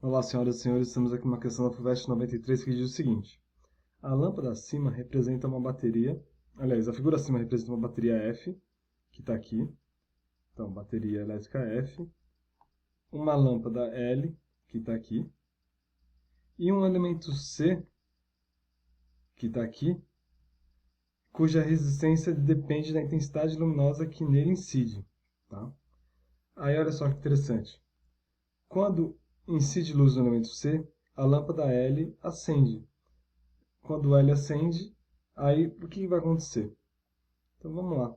Olá, senhoras e senhores, estamos aqui numa questão da FUVEST 93 que diz o seguinte. A lâmpada acima representa uma bateria, aliás, a figura acima representa uma bateria F, que está aqui. Então, bateria elétrica F. Uma lâmpada L, que está aqui. E um elemento C, que está aqui, cuja resistência depende da intensidade luminosa que nele incide. Tá? Aí, olha só que interessante. Quando incide luz no elemento C, a lâmpada L acende. Quando o L acende, aí o que vai acontecer? Então vamos lá.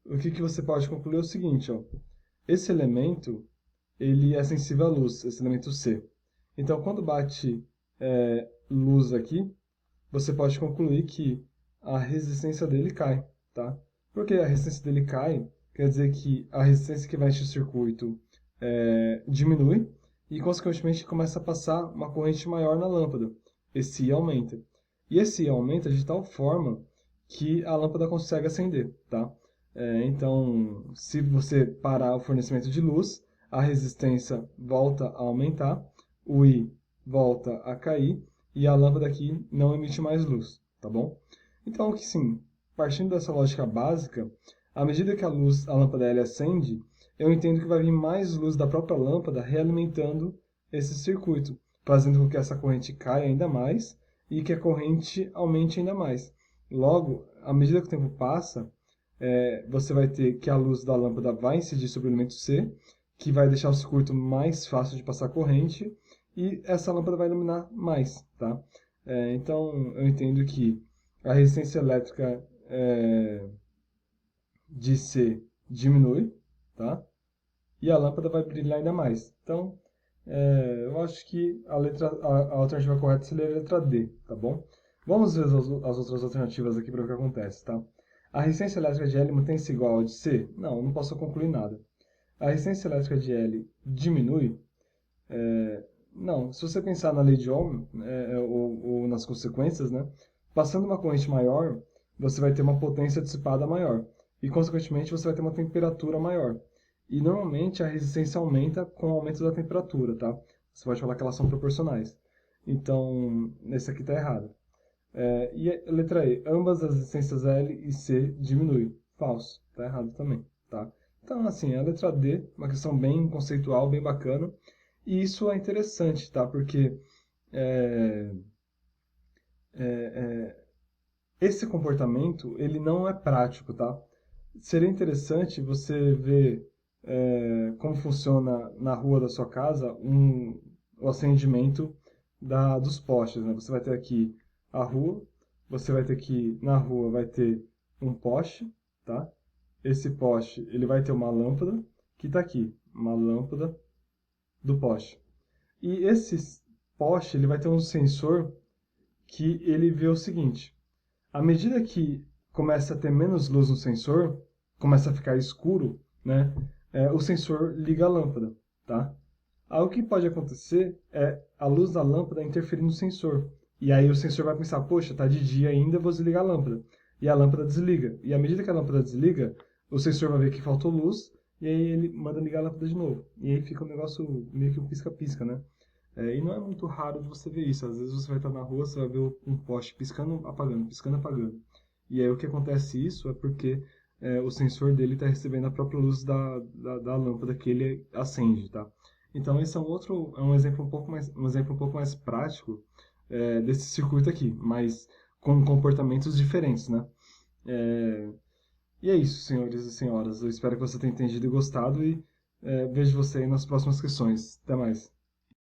O que você pode concluir é o seguinte, ó. Esse elemento ele é sensível à luz, esse elemento C. Então quando bate luz aqui, você pode concluir que a resistência dele cai, tá? Porque a resistência dele cai, quer dizer que a resistência que vai encher o circuito diminui e, consequentemente, começa a passar uma corrente maior na lâmpada. Esse I aumenta. E esse I aumenta de tal forma que a lâmpada consegue acender, tá? Então, se você parar o fornecimento de luz, a resistência volta a aumentar, o I volta a cair e a lâmpada aqui não emite mais luz, tá bom? Então, que sim, partindo dessa lógica básica, à medida que a lâmpada L acende, eu entendo que vai vir mais luz da própria lâmpada realimentando esse circuito, fazendo com que essa corrente caia ainda mais e que a corrente aumente ainda mais. Logo, à medida que o tempo passa, você vai ter que a luz da lâmpada vai incidir sobre o elemento C, que vai deixar o circuito mais fácil de passar corrente, e essa lâmpada vai iluminar mais, tá? Então, eu entendo que a resistência elétrica de C diminui, tá? E a lâmpada vai brilhar ainda mais. Então, eu acho que a alternativa correta seria a letra D, tá bom? Vamos ver as outras alternativas aqui para ver o que acontece, tá? A resistência elétrica de L mantém-se igual a de C? Não posso concluir nada. A resistência elétrica de L diminui? Não. Se você pensar na lei de Ohm, ou nas consequências, né? Passando uma corrente maior, você vai ter uma potência dissipada maior. E, consequentemente, você vai ter uma temperatura maior. E, normalmente, a resistência aumenta com o aumento da temperatura, tá? Você pode falar que elas são proporcionais. Então, esse aqui está errado. E a letra E, ambas as resistências L e C diminuem. Falso, tá errado também, tá? Então, assim, a letra D, uma questão bem conceitual, bem bacana. E isso é interessante, tá? Porque é, esse comportamento, ele não é prático, tá? Seria interessante você ver como funciona na rua da sua casa o acendimento dos postes, né? Você vai ter aqui a rua, você vai ter que na rua vai ter um poste, tá? Esse poste, ele vai ter uma lâmpada que está aqui, uma lâmpada do poste. E esse poste, ele vai ter um sensor que ele vê o seguinte: à medida que começa a ter menos luz no sensor, começa a ficar escuro, né? O sensor liga a lâmpada, tá? Algo que pode acontecer é a luz da lâmpada interferir no sensor. E aí o sensor vai pensar, poxa, tá de dia ainda, vou desligar a lâmpada. E a lâmpada desliga. E à medida que a lâmpada desliga, o sensor vai ver que faltou luz, e aí ele manda ligar a lâmpada de novo. E aí fica um negócio meio que um pisca-pisca, né? E não é muito raro de você ver isso. Às vezes você vai estar na rua, você vai ver um poste piscando, apagando, piscando, apagando. E aí o que acontece isso é porque o sensor dele está recebendo a própria luz da lâmpada que ele acende, tá? Então esse é um exemplo um pouco mais prático desse circuito aqui, mas com comportamentos diferentes, né? É, e é isso, senhores e senhoras. Eu espero que você tenha entendido e gostado e vejo você aí nas próximas questões. Até mais.